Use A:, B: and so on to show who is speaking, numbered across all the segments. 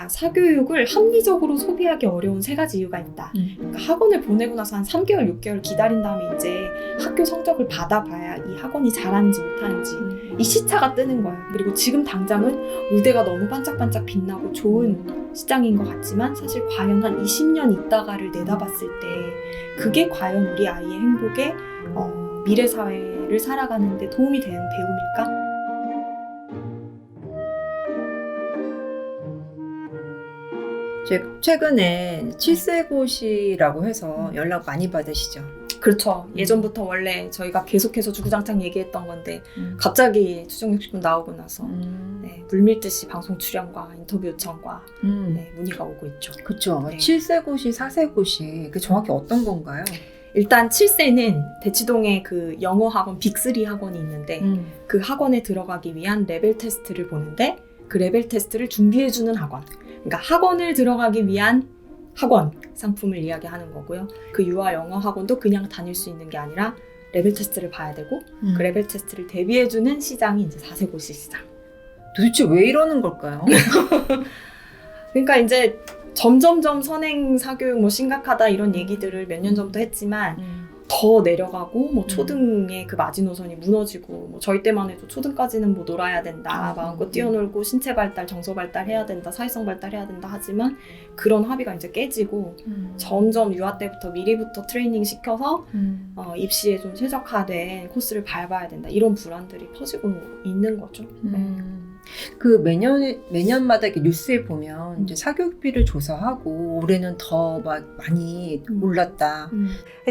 A: 우리가 사교육을 합리적으로 소비하기 어려운 세 가지 이유가 있다. 그러니까 학원을 보내고 나서 한 3개월, 6개월 기다린 다음에 이제 학교 성적을 받아봐야 이 학원이 잘하는지 못하는지 이 시차가 뜨는 거야. 그리고 지금 당장은 의대가 너무 반짝반짝 빛나고 좋은 시장인 것 같지만 사실 과연 한 20년 있다가를 내다봤을 때 그게 과연 우리 아이의 행복에 미래 사회를 살아가는 데 도움이 되는 배움일까?
B: 최근에 칠세고시라고 해서 연락 많이 받으시죠?
A: 그렇죠. 예전부터 원래 저희가 계속해서 주구장창 얘기했던 건데 갑자기 추정육식군 나오고 나서 네, 물밀듯이 방송 출연과 인터뷰 요청과 네, 문의가 오고 있죠.
B: 그렇죠.
A: 네.
B: 7세고시, 4세고시 그 정확히 어떤 건가요?
A: 일단 7세는 대치동에 그 영어 학원 빅3 학원이 있는데 그 학원에 들어가기 위한 레벨 테스트를 보는데 그 레벨 테스트를 준비해주는 학원. 그러니까 학원을 들어가기 위한 학원 상품을 이야기하는 거고요. 그 유아 영어 학원도 그냥 다닐 수 있는 게 아니라 레벨 테스트를 봐야 되고 그 레벨 테스트를 대비해주는 시장이 이제 4세고시 시장.
B: 도대체 왜 이러는 걸까요?
A: 그러니까 이제 점점점 선행 사교육 뭐 심각하다 이런 얘기들을 몇 년 전부터 했지만 더 내려가고 뭐 초등의 그 마지노선이 무너지고 뭐 저희 때만 해도 초등까지는 뭐 놀아야 된다 마음껏 뛰어놀고 신체 발달 정서 발달해야 된다 사회성 발달해야 된다 하지만 그런 합의가 이제 깨지고 점점 유아 때부터 미리부터 트레이닝 시켜서 입시에 좀 최적화된 코스를 밟아야 된다 이런 불안들이 퍼지고 있는 거죠.
B: 그 매년마다 이렇게 뉴스에 보면 이제 사교육비를 조사하고 올해는 더 막 많이 올랐다.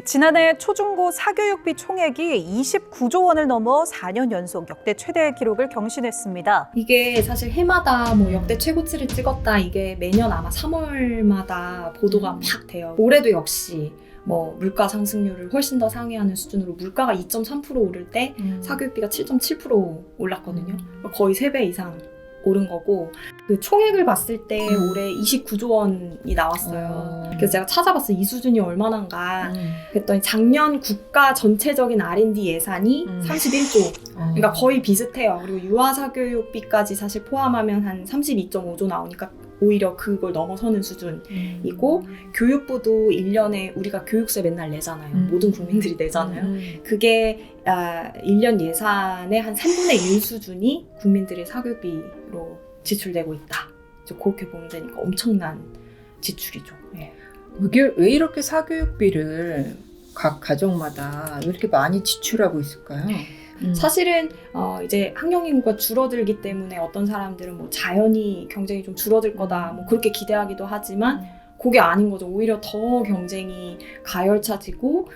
C: 지난해 초중고 사교육비 총액이 29조 원을 넘어 4년 연속 역대 최대 기록을 경신했습니다.
A: 이게 사실 해마다 뭐 역대 최고치를 찍었다 이게 매년 아마 3월마다 보도가 막 돼요. 올해도 역시 뭐 물가 상승률을 훨씬 더 상회하는 수준으로 물가가 2.3% 오를 때 사교육비가 7.7% 올랐거든요. 거의 3배 이상 오른 거고 그 총액을 봤을 때 올해 29조 원이 나왔어요. 그래서 제가 찾아봤어요. 이 수준이 얼마나인가 그랬더니 작년 국가 전체적인 R&D 예산이 31조 그러니까 거의 비슷해요. 그리고 유아 사교육비까지 사실 포함하면 한 32.5조 나오니까 오히려 그걸 넘어서는 수준이고 교육부도 1년에 우리가 교육세 맨날 내잖아요. 모든 국민들이 내잖아요. 그게 1년 예산의 한 3분의 1 수준이 국민들의 사교육비로 지출되고 있다. 그렇게 보면 되니까 엄청난 지출이죠. 네.
B: 왜 이렇게 사교육비를 각 가정마다 왜 이렇게 많이 지출하고 있을까요?
A: 사실은 이제 학령 인구가 줄어들기 때문에 어떤 사람들은 뭐 자연히 경쟁이 좀 줄어들 거다 뭐 그렇게 기대하기도 하지만 그게 아닌 거죠. 오히려 더 경쟁이 가열차지고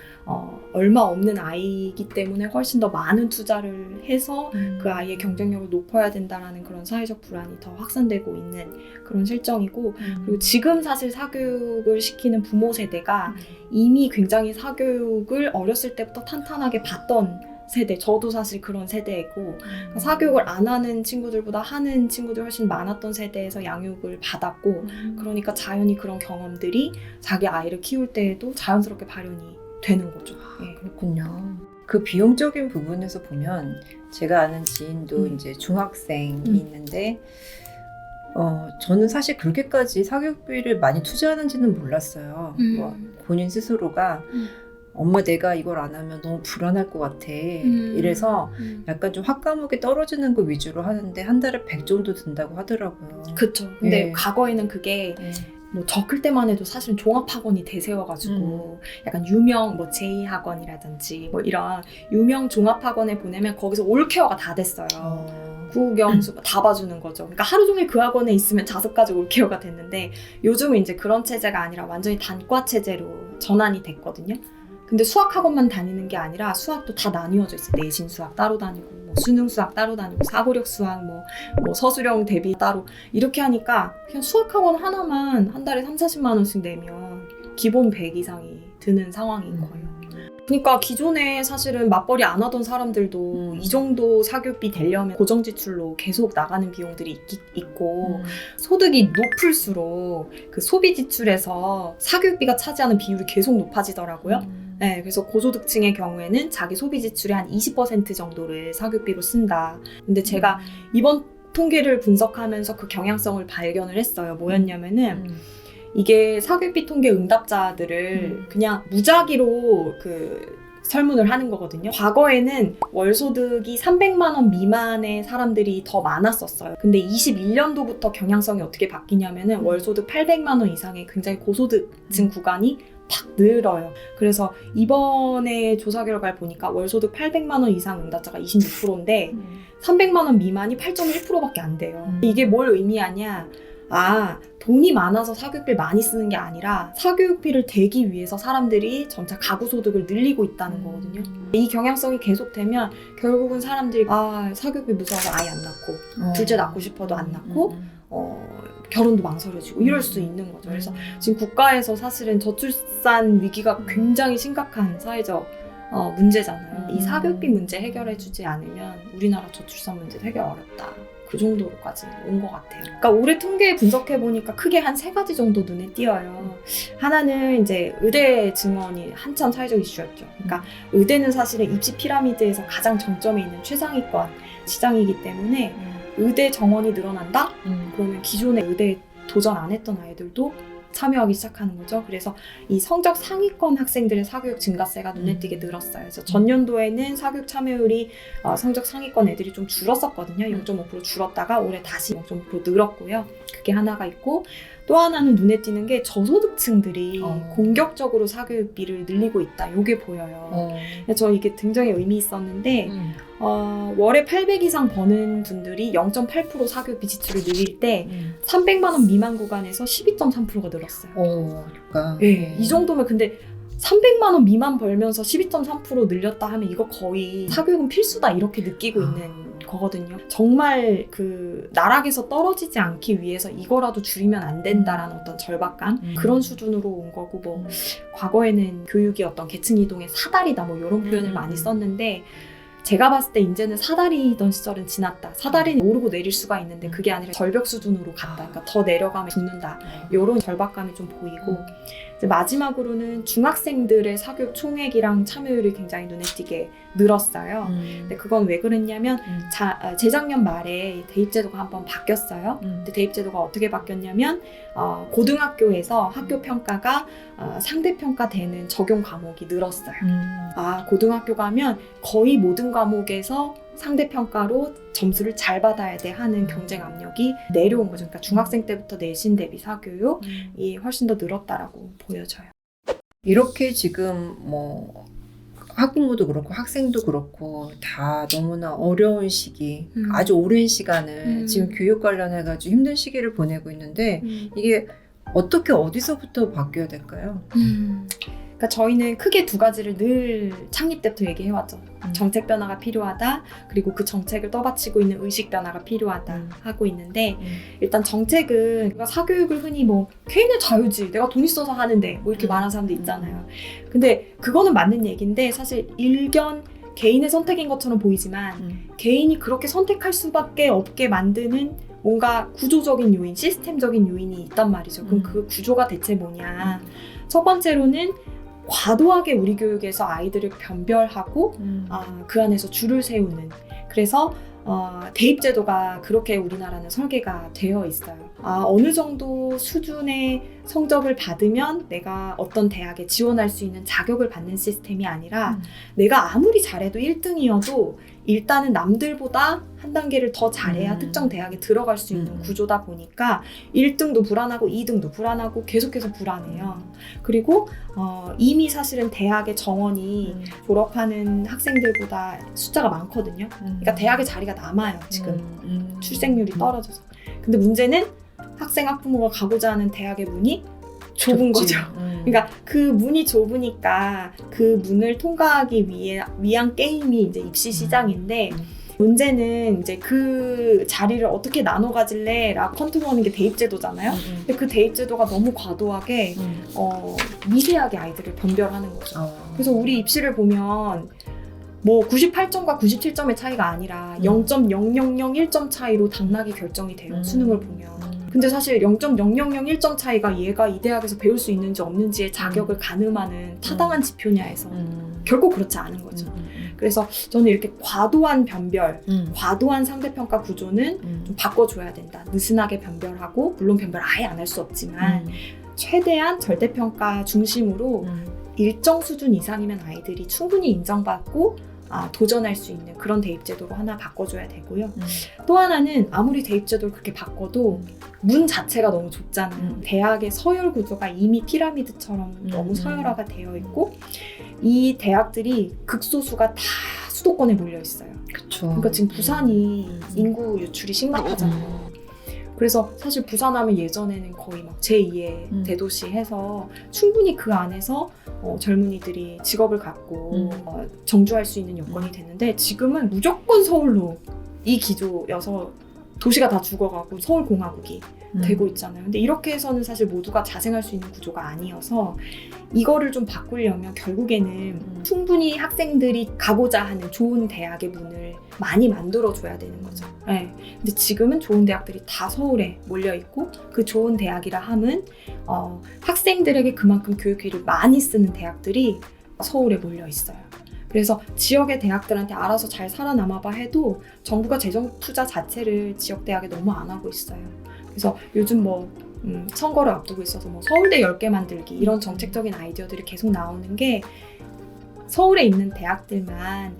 A: 얼마 없는 아이이기 때문에 훨씬 더 많은 투자를 해서 그 아이의 경쟁력을 높여야 된다라는 그런 사회적 불안이 더 확산되고 있는 그런 실정이고 그리고 지금 사실 사교육을 시키는 부모 세대가 이미 굉장히 사교육을 어렸을 때부터 탄탄하게 봤던 세대, 저도 사실 그런 세대이고 사교육을 안 하는 친구들보다 하는 친구들이 훨씬 많았던 세대에서 양육을 받았고 그러니까 자연히 그런 경험들이 자기 아이를 키울 때에도 자연스럽게 발현이 되는 거죠. 네.
B: 그렇군요. 그 비용적인 부분에서 보면 제가 아는 지인도 이제 중학생이 있는데 저는 사실 그렇게까지 사교육비를 많이 투자하는지는 몰랐어요. 뭐 본인 스스로가 엄마 내가 이걸 안 하면 너무 불안할 것 같아. 이래서 약간 좀 학과목이 떨어지는 거 위주로 하는데 한 달에 100 정도 든다고 하더라고요.
A: 그쵸. 근데
B: 네.
A: 과거에는 그게 뭐 저 클 때만 해도 사실 종합학원이 대세여가지고 약간 유명 뭐 제2학원이라든지 뭐 이런 유명 종합학원에 보내면 거기서 올케어가 다 됐어요. 구경수가 다 봐주는 거죠. 그러니까 하루 종일 그 학원에 있으면 5가지 올케어가 됐는데 요즘은 이제 그런 체제가 아니라 완전히 단과 체제로 전환이 됐거든요. 근데 수학학원만 다니는 게 아니라 수학도 다 나뉘어져 있어요. 내신 수학 따로 다니고 뭐 수능 수학 따로 다니고 사고력 수학 뭐 서술형 대비 따로 이렇게 하니까 그냥 수학학원 하나만 한 달에 30-40만 원씩 내면 기본 100 이상이 드는 상황인 거예요. 그러니까 기존에 사실은 맞벌이 안 하던 사람들도 이 정도 사교육비 되려면 고정 지출로 계속 나가는 비용들이 있고 소득이 높을수록 그 소비 지출에서 사교육비가 차지하는 비율이 계속 높아지더라고요. 네, 그래서 고소득층의 경우에는 자기 소비 지출의 한 20% 정도를 사교육비로 쓴다. 근데 제가 이번 통계를 분석하면서 그 경향성을 발견을 했어요. 뭐였냐면은 이게 사교육비 통계 응답자들을 그냥 무작위로 설문을 하는 거거든요. 과거에는 월소득이 300만 원 미만의 사람들이 더 많았었어요. 근데 21년도부터 경향성이 어떻게 바뀌냐면은 월소득 800만 원 이상의 굉장히 고소득층 구간이 팍 늘어요. 그래서 이번에 조사 결과를 보니까 월소득 800만 원 이상 응답자가 26%인데 300만 원 미만이 8.1%밖에 안 돼요. 이게 뭘 의미하냐? 돈이 많아서 사교육비를 많이 쓰는 게 아니라 사교육비를 대기 위해서 사람들이 점차 가구 소득을 늘리고 있다는 거거든요. 이 경향성이 계속되면 결국은 사람들이 사교육비 무서워서 아예 안 낳고 둘째 낳고 싶어도 안 낳고 결혼도 망설여지고 이럴 수 있는 거죠. 그래서 지금 국가에서 사실은 저출산 위기가 굉장히 심각한 사회적 문제잖아요. 이 사교육비 문제 해결해주지 않으면 우리나라 저출산 문제 해결 어렵다. 그 정도로까지 온 것 같아요. 그러니까 올해 통계 분석해보니까 크게 한 3가지 정도 눈에 띄어요. 하나는 이제 의대 증원이 한참 사회적 이슈였죠. 그러니까 의대는 사실은 입시 피라미드에서 가장 정점에 있는 최상위권 시장이기 때문에 의대 정원이 늘어난다? 그러면 기존에 의대에 도전 안 했던 아이들도 참여하기 시작하는 거죠. 그래서 이 성적 상위권 학생들의 사교육 증가세가 눈에 띄게 늘었어요. 그래서 전년도에는 사교육 참여율이 성적 상위권 애들이 좀 줄었었거든요. 0.5% 줄었다가 올해 다시 0.5% 늘었고요. 그게 하나가 있고 또 하나는 눈에 띄는 게 저소득층들이 공격적으로 사교육비를 늘리고 있다. 이게 보여요. 저 이게 굉장히 의미 있었는데 월에 800 이상 버는 분들이 0.8% 사교육비 지출을 늘릴 때 300만 원 미만 구간에서 12.3%가 늘었어요.
B: 그러니까.
A: 네, 이 정도면 근데 300만 원 미만 벌면서 12.3% 늘렸다 하면 이거 거의 사교육은 필수다 이렇게 느끼고 있는 거거든요. 정말 나락에서 떨어지지 않기 위해서 이거라도 줄이면 안 된다라는 어떤 절박감 그런 수준으로 온 거고 과거에는 교육이 어떤 계층 이동의 사다리다 이런 표현을 많이 썼는데 제가 봤을 때 이제는 사다리던 시절은 지났다. 사다리는 오르고 내릴 수가 있는데 그게 아니라 절벽 수준으로 갔다. 그러니까 더 내려가면 죽는다. 이런 절박감이 좀 보이고 이제 마지막으로는 중학생들의 사교육 총액이랑 참여율이 굉장히 눈에 띄게 늘었어요. 근데 그건 왜 그랬냐면 재작년 말에 대입제도가 한번 바뀌었어요. 근데 대입제도가 어떻게 바뀌었냐면 고등학교에서 학교 평가가 상대평가되는 적용 과목이 늘었어요. 고등학교 가면 거의 모든 과목에서 상대평가로 점수를 잘 받아야 돼 하는 경쟁 압력이 내려온 거죠. 그러니까 중학생 때부터 내신 대비 사교육이 훨씬 더 늘었다라고 보여져요.
B: 이렇게 지금 학부모도 그렇고 학생도 그렇고 다 너무나 어려운 시기, 아주 오랜 시간을 지금 교육 관련해가지고 힘든 시기를 보내고 있는데 이게 어떻게 어디서부터 바뀌어야 될까요?
A: 그러니까 저희는 크게 2가지를 늘 창립 때부터 얘기해왔죠. 정책 변화가 필요하다. 그리고 그 정책을 떠받치고 있는 의식 변화가 필요하다 하고 있는데 일단 정책은 사교육을 흔히 개인의 자유지 내가 돈 있어서 하는데 이렇게 말하는 사람도 있잖아요. 근데 그거는 맞는 얘기인데 사실 일견 개인의 선택인 것처럼 보이지만 개인이 그렇게 선택할 수밖에 없게 만드는 뭔가 구조적인 요인, 시스템적인 요인이 있단 말이죠. 그럼 그 구조가 대체 뭐냐. 첫 번째로는 과도하게 우리 교육에서 아이들을 변별하고 그 안에서 줄을 세우는 그래서 대입제도가 그렇게 우리나라는 설계가 되어 있어요. 어느 정도 수준의 성적을 받으면 내가 어떤 대학에 지원할 수 있는 자격을 받는 시스템이 아니라 내가 아무리 잘해도 1등이어도 일단은 남들보다 한 단계를 더 잘해야 특정 대학에 들어갈 수 있는 구조다 보니까 1등도 불안하고 2등도 불안하고 계속해서 불안해요. 그리고 이미 사실은 대학의 정원이 졸업하는 학생들보다 숫자가 많거든요. 그러니까 대학의 자리가 남아요. 지금 출생률이 떨어져서. 근데 문제는 학생 학부모가 가고자 하는 대학의 문이 좁은 거죠. 그러니까 그 문이 좁으니까 그 문을 통과하기 위한 게임이 이제 입시 시장인데 문제는 이제 그 자리를 어떻게 나눠 가질래? 라고 컨트롤하는 게 대입제도잖아요. 근데 그 대입제도가 너무 과도하게 미세하게 아이들을 변별하는 거죠. 그래서 우리 입시를 보면 98점과 97점의 차이가 아니라 0.0001점 차이로 당락이 결정이 돼요. 수능을 보면. 근데 사실 0.0001점 차이가 얘가 이 대학에서 배울 수 있는지 없는지의 자격을 가늠하는 타당한 지표냐에서 결코 그렇지 않은 거죠. 그래서 저는 이렇게 과도한 변별, 과도한 상대평가 구조는 좀 바꿔줘야 된다. 느슨하게 변별하고, 물론 변별 아예 안 할 수 없지만 최대한 절대평가 중심으로 일정 수준 이상이면 아이들이 충분히 인정받고 도전할 수 있는 그런 대입제도로 하나 바꿔줘야 되고요. 또 하나는 아무리 대입제도를 그렇게 바꿔도 문 자체가 너무 좁잖아요. 대학의 서열 구조가 이미 피라미드처럼 너무 서열화가 되어 있고 이 대학들이 극소수가 다 수도권에 몰려 있어요.
B: 그렇죠.
A: 그러니까 지금 부산이 인구 유출이 심각하잖아요. 그래서 사실 부산 하면 예전에는 거의 막 제2의 대도시 해서 충분히 그 안에서 젊은이들이 직업을 갖고 정주할 수 있는 여건이 됐는데 지금은 무조건 서울로 이 기조여서 도시가 다 죽어가고 서울공화국이 되고 있잖아요. 근데 이렇게 해서는 사실 모두가 자생할 수 있는 구조가 아니어서 이거를 좀 바꾸려면 결국에는 충분히 학생들이 가고자 하는 좋은 대학의 문을 많이 만들어줘야 되는 거죠. 네. 근데 지금은 좋은 대학들이 다 서울에 몰려있고 그 좋은 대학이라 함은 학생들에게 그만큼 교육비를 많이 쓰는 대학들이 서울에 몰려있어요. 그래서 지역의 대학들한테 알아서 잘 살아남아봐 해도 정부가 재정 투자 자체를 지역 대학에 너무 안 하고 있어요. 그래서 요즘 선거를 앞두고 있어서 서울대 10개 만들기 이런 정책적인 아이디어들이 계속 나오는 게 서울에 있는 대학들만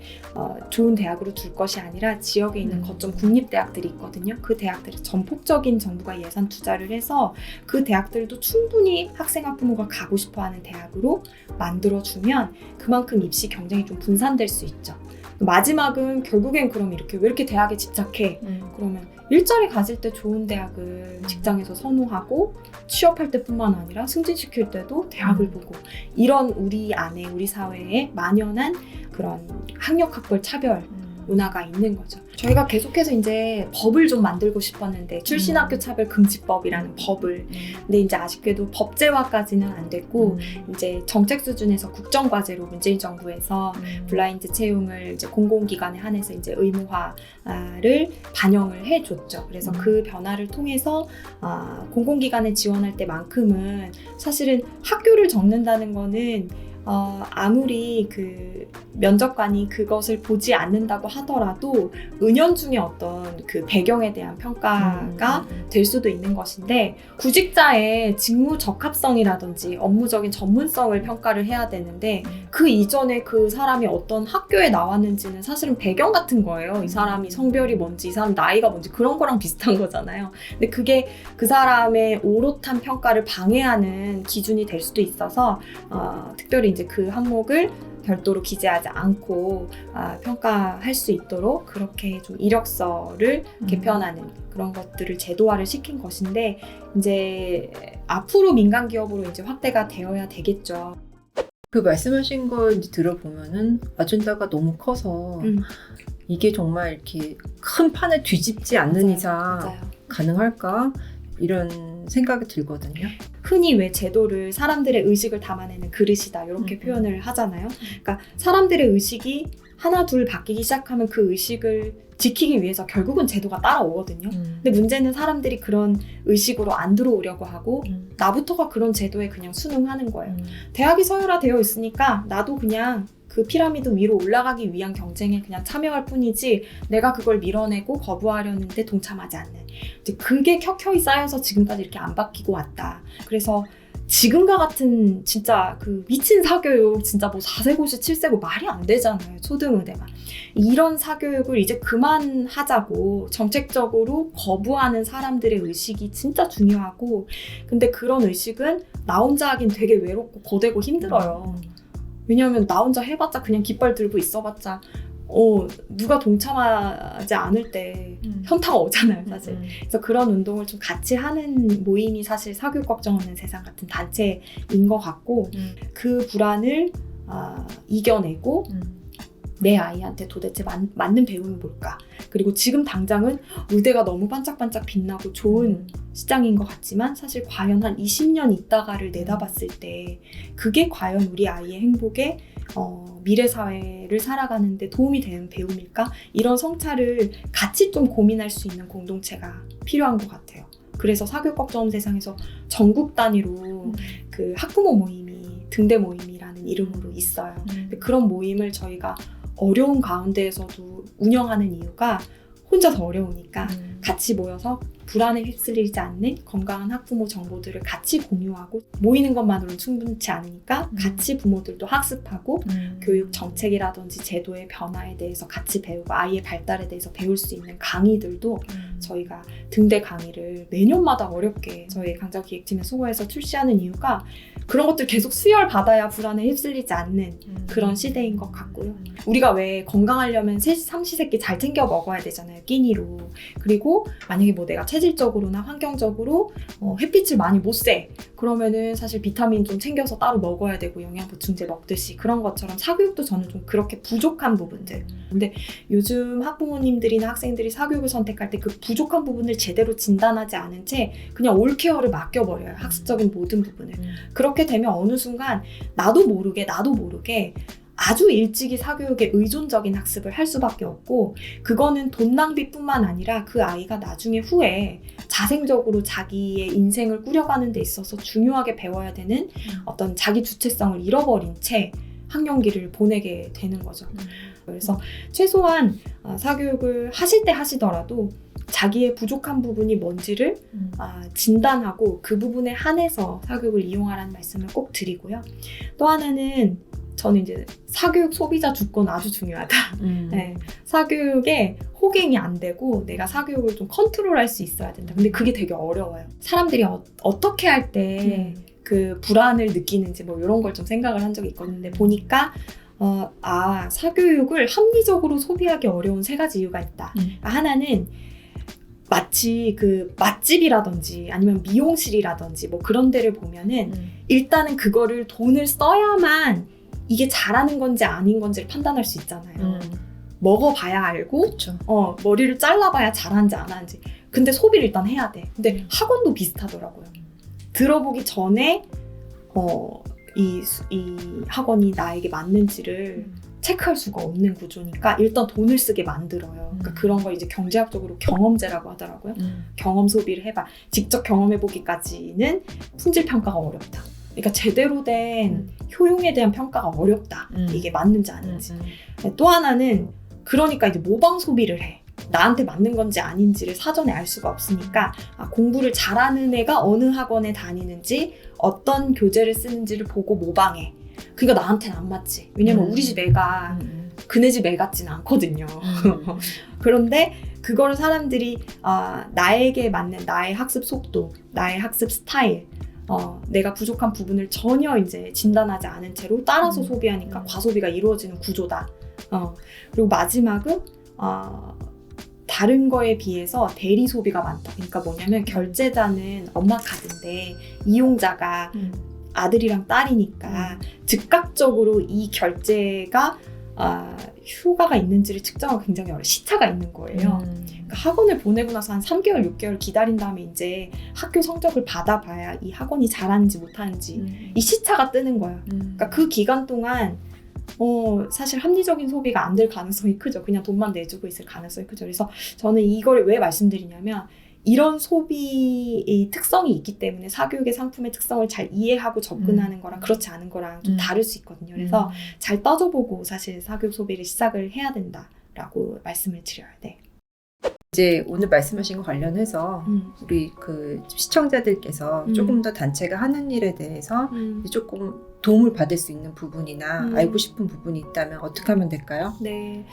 A: 좋은 대학으로 둘 것이 아니라 지역에 있는 거점 국립대학들이 있거든요. 그 대학들이 전폭적인 정부가 예산 투자를 해서 그 대학들도 충분히 학생 학부모가 가고 싶어하는 대학으로 만들어주면 그만큼 입시 경쟁이 좀 분산될 수 있죠. 마지막은 결국엔 그럼 이렇게 왜 이렇게 대학에 집착해? 그러면 일자리 가질 때 좋은 대학을 직장에서 선호하고 취업할 때뿐만 아니라 승진시킬 때도 대학을 보고 이런 우리 안에 우리 사회에 만연한 그런 학력학벌 차별 문화가 있는 거죠. 저희가 계속해서 이제 법을 좀 만들고 싶었는데 출신학교 차별 금지법이라는 법을 근데 이제 아쉽게도 법제화까지는 안 됐고 이제 정책 수준에서 국정과제로 문재인 정부에서 블라인드 채용을 이제 공공기관에 한해서 이제 의무화를 반영을 해줬죠. 그래서 그 변화를 통해서 공공기관에 지원할 때만큼은 사실은 학교를 적는다는 거는 아무리 그 면접관이 그것을 보지 않는다고 하더라도 은연중에 어떤 그 배경에 대한 평가가 될 수도 있는 것인데 구직자의 직무 적합성이라든지 업무적인 전문성을 평가를 해야 되는데 그 이전에 그 사람이 어떤 학교에 나왔는지는 사실은 배경 같은 거예요. 이 사람이 성별이 뭔지, 이 사람 나이가 뭔지 그런 거랑 비슷한 거잖아요. 근데 그게 그 사람의 오롯한 평가를 방해하는 기준이 될 수도 있어서 특별히 이제 그 항목을 별도로 기재하지 않고 평가할 수 있도록 그렇게 좀 이력서를 개편하는 그런 것들을 제도화를 시킨 것인데 이제 앞으로 민간 기업으로 이제 확대가 되어야 되겠죠.
B: 그 말씀하신 거 이제 들어보면은 아젠다가 너무 커서 이게 정말 이렇게 큰 판을 뒤집지 않는
A: 맞아요.
B: 이상
A: 맞아요.
B: 가능할까? 이런 생각이 들거든요.
A: 흔히 왜 제도를 사람들의 의식을 담아내는 그릇이다 이렇게 표현을 하잖아요. 그러니까 사람들의 의식이 하나 둘 바뀌기 시작하면 그 의식을 지키기 위해서 결국은 제도가 따라오거든요. 근데 문제는 사람들이 그런 의식으로 안 들어오려고 하고 나부터가 그런 제도에 그냥 순응하는 거예요. 대학이 서열화되어 있으니까 나도 그냥 그 피라미드 위로 올라가기 위한 경쟁에 그냥 참여할 뿐이지 내가 그걸 밀어내고 거부하려는데 동참하지 않는 이제 그게 켜켜이 쌓여서 지금까지 이렇게 안 바뀌고 왔다. 그래서 지금과 같은 진짜 그 미친 사교육 진짜 뭐 4세고시 7세고 말이 안 되잖아요. 초등의대가. 이런 사교육을 이제 그만하자고 정책적으로 거부하는 사람들의 의식이 진짜 중요하고 근데 그런 의식은 나 혼자 하긴 되게 외롭고 고되고 힘들어요. 왜냐하면 나 혼자 해봤자 그냥 깃발 들고 있어봤자 누가 동참하지 않을 때 현타가 오잖아요, 사실. 그래서 그런 운동을 좀 같이 하는 모임이 사실 사교육 걱정 없는 세상 같은 단체인 것 같고 그 불안을 이겨내고 내 아이한테 도대체 맞는 배움이 뭘까? 그리고 지금 당장은 의대가 너무 반짝반짝 빛나고 좋은 시장인 것 같지만 사실 과연 한 20년 있다가를 내다봤을 때 그게 과연 우리 아이의 행복에 미래 사회를 살아가는 데 도움이 되는 배움일까? 이런 성찰을 같이 좀 고민할 수 있는 공동체가 필요한 것 같아요. 그래서 사교육 걱정 없는 세상에서 전국 단위로 그 학부모 모임이 등대 모임이라는 이름으로 있어요. 그런 모임을 저희가 어려운 가운데에서도 운영하는 이유가 혼자서 어려우니까 같이 모여서 불안에 휩쓸리지 않는 건강한 학부모 정보들을 같이 공유하고 모이는 것만으로는 충분치 않으니까 같이 부모들도 학습하고 교육 정책이라든지 제도의 변화에 대해서 같이 배우고 아이의 발달에 대해서 배울 수 있는 강의들도 저희가 등대 강의를 매년마다 어렵게 저희 강좌기획팀에 수고해서 출시하는 이유가 그런 것들 계속 수혈받아야 불안에 휩쓸리지 않는 그런 시대인 것 같고요. 우리가 왜 건강하려면 삼시세끼 잘 챙겨 먹어야 되잖아요. 끼니로. 그리고 만약에 뭐 내가 체질적으로나 환경적으로 햇빛을 많이 못 쐬. 그러면은 사실 비타민 좀 챙겨서 따로 먹어야 되고 영양보충제 먹듯이 그런 것처럼 사교육도 저는 좀 그렇게 부족한 부분들. 근데 요즘 학부모님들이나 학생들이 사교육을 선택할 때 그 부족한 부분을 제대로 진단하지 않은 채 그냥 올케어를 맡겨버려요. 학습적인 모든 부분을. 그렇게 되면 어느 순간 나도 모르게 아주 일찍이 사교육에 의존적인 학습을 할 수밖에 없고 그거는 돈 낭비뿐만 아니라 그 아이가 나중에 후에 자생적으로 자기의 인생을 꾸려가는 데 있어서 중요하게 배워야 되는 어떤 자기 주체성을 잃어버린 채 학령기를 보내게 되는 거죠. 그래서 최소한 사교육을 하실 때 하시더라도 자기의 부족한 부분이 뭔지를 진단하고 그 부분에 한해서 사교육을 이용하라는 말씀을 꼭 드리고요. 또 하나는 저는 이제 사교육 소비자 주권 아주 중요하다. 네, 사교육에 호갱이 안 되고 내가 사교육을 좀 컨트롤할 수 있어야 된다. 근데 그게 되게 어려워요. 사람들이 어떻게 할 때 그 불안을 느끼는지 뭐 이런 걸 좀 생각을 한 적이 있거든요. 보니까 사교육을 합리적으로 소비하기 어려운 세 가지 이유가 있다. 하나는 마치 그 맛집이라든지 아니면 미용실이라든지 뭐 그런 데를 보면은 일단은 그거를 돈을 써야만 이게 잘하는 건지 아닌 건지를 판단할 수 있잖아요. 먹어봐야 알고
B: 그쵸.
A: 머리를 잘라봐야 잘하는지 안 하는지. 근데 소비를 일단 해야 돼. 근데 학원도 비슷하더라고요. 들어보기 전에 이 학원이 나에게 맞는지를 체크할 수가 없는 구조니까 일단 돈을 쓰게 만들어요. 그러니까 그런 걸 이제 경제학적으로 경험제라고 하더라고요. 경험 소비를 해봐. 직접 경험해보기까지는 품질 평가가 어렵다. 그러니까 제대로 된 효용에 대한 평가가 어렵다. 이게 맞는지 아닌지. 또 하나는 그러니까 이제 모방 소비를 해. 나한테 맞는 건지 아닌지를 사전에 알 수가 없으니까 공부를 잘하는 애가 어느 학원에 다니는지 어떤 교재를 쓰는지를 보고 모방해. 그러니까 나한테는 안 맞지. 왜냐면 우리 집 애가 그네 집 애 같지는 않거든요. 그런데 그거를 사람들이 나에게 맞는 나의 학습 속도, 나의 학습 스타일, 내가 부족한 부분을 전혀 이제 진단하지 않은 채로 따라서 소비하니까 과소비가 이루어지는 구조다. 그리고 마지막은 다른 거에 비해서 대리 소비가 많다. 그러니까 뭐냐면 결제자는 엄마 카드인데 이용자가 아들이랑 딸이니까 즉각적으로 이 결제가 효과가 있는지를 측정하기 굉장히 어려워요. 시차가 있는 거예요. 그러니까 학원을 보내고 나서 한 3개월, 6개월 기다린 다음에 이제 학교 성적을 받아봐야 이 학원이 잘하는지 못하는지 이 시차가 뜨는 거예요. 그러니까 그 기간 동안 사실 합리적인 소비가 안 될 가능성이 크죠. 그냥 돈만 내주고 있을 가능성이 크죠. 그래서 저는 이걸 왜 말씀드리냐면 이런 소비의 특성이 있기 때문에 사교육의 상품의 특성을 잘 이해하고 접근하는 거랑 그렇지 않은 거랑 좀 다를 수 있거든요. 그래서 잘 따져보고 사실 사교육 소비를 시작을 해야 된다라고 말씀을 드려야 돼.
B: 이제 오늘 말씀하신 거 관련해서 우리 그 시청자들께서 조금 더 단체가 하는 일에 대해서 조금 도움을 받을 수 있는 부분이나 알고 싶은 부분이 있다면 어떻게 하면 될까요?
A: 네.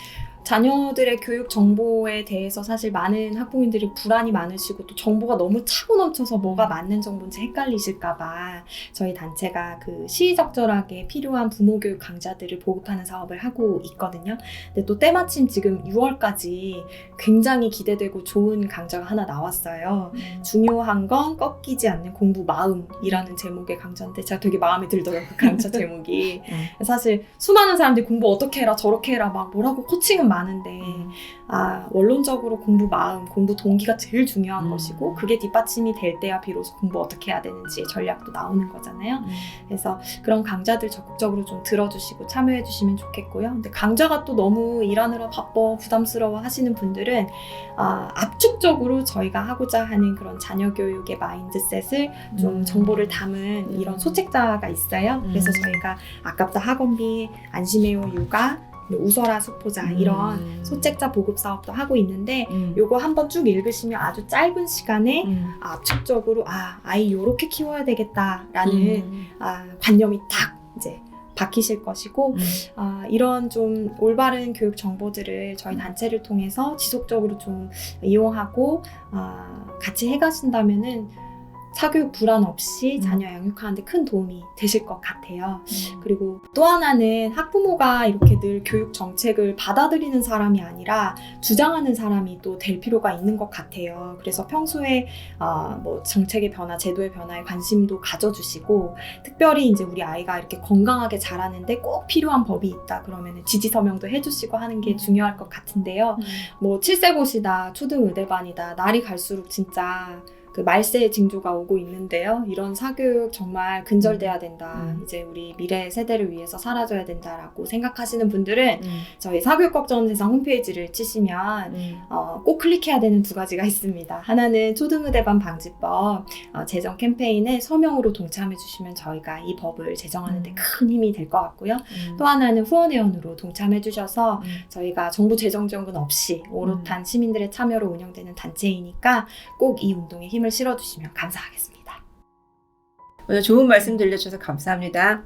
A: 자녀들의 교육 정보에 대해서 사실 많은 학부모님들이 불안이 많으시고 또 정보가 너무 차고 넘쳐서 뭐가 맞는 정보인지 헷갈리실까봐 저희 단체가 그 시의적절하게 필요한 부모 교육 강좌들을 보급하는 사업을 하고 있거든요. 근데 또 때마침 지금 6월까지 굉장히 기대되고 좋은 강좌가 하나 나왔어요. 중요한 건 꺾이지 않는 공부 마음이라는 제목의 강좌인데 제가 되게 마음에 들더라고요. 그 강좌 제목이. 사실 수많은 사람들이 공부 어떻게 해라 저렇게 해라 막 뭐라고 코칭은 많은데 원론적으로 공부 마음, 공부 동기가 제일 중요한 것이고 그게 뒷받침이 될 때야 비로소 공부 어떻게 해야 되는지 전략도 나오는 거잖아요. 그래서 그런 강좌들 적극적으로 좀 들어주시고 참여해 주시면 좋겠고요. 근데 강좌가 또 너무 일하느라 바빠 부담스러워 하시는 분들은 압축적으로 저희가 하고자 하는 그런 자녀 교육의 마인드셋을 좀 정보를 담은 이런 소책자가 있어요. 그래서 저희가 아깝다 학원비, 안심해요 육아, 웃어라 수포자 이런 소책자 보급 사업도 하고 있는데 요거 한번 쭉 읽으시면 아주 짧은 시간에 압축적으로 아이 요렇게 키워야 되겠다라는 관념이 딱 이제 박히실 것이고 이런 좀 올바른 교육 정보들을 저희 단체를 통해서 지속적으로 좀 이용하고 같이 해가신다면은 사교육 불안 없이 자녀 양육하는데 큰 도움이 되실 것 같아요. 그리고 또 하나는 학부모가 이렇게 늘 교육 정책을 받아들이는 사람이 아니라 주장하는 사람이 또 될 필요가 있는 것 같아요. 그래서 평소에 뭐 정책의 변화, 제도의 변화에 관심도 가져주시고 특별히 이제 우리 아이가 이렇게 건강하게 자라는데 꼭 필요한 법이 있다 그러면 지지 서명도 해주시고 하는 게 중요할 것 같은데요. 뭐 7세고시다, 초등의대반이다, 날이 갈수록 진짜 그 말세의 징조가 오고 있는데요. 이런 사교육 정말 근절돼야 된다. 이제 우리 미래 세대를 위해서 사라져야 된다라고 생각하시는 분들은 저희 사교육 걱정 세상 홈페이지를 치시면 꼭 클릭해야 되는 2가지가 있습니다. 하나는 초등의대반 방지법 제정 캠페인에 서명으로 동참해 주시면 저희가 이 법을 제정하는 데 큰 힘이 될 것 같고요. 또 하나는 후원회원으로 동참해 주셔서 저희가 정부 재정 지원금 없이 오롯한 시민들의 참여로 운영되는 단체이니까 꼭 이 운동에 힘을 실어주시면 감사하겠습니다.
B: 오늘 좋은 말씀 들려주셔서 감사합니다.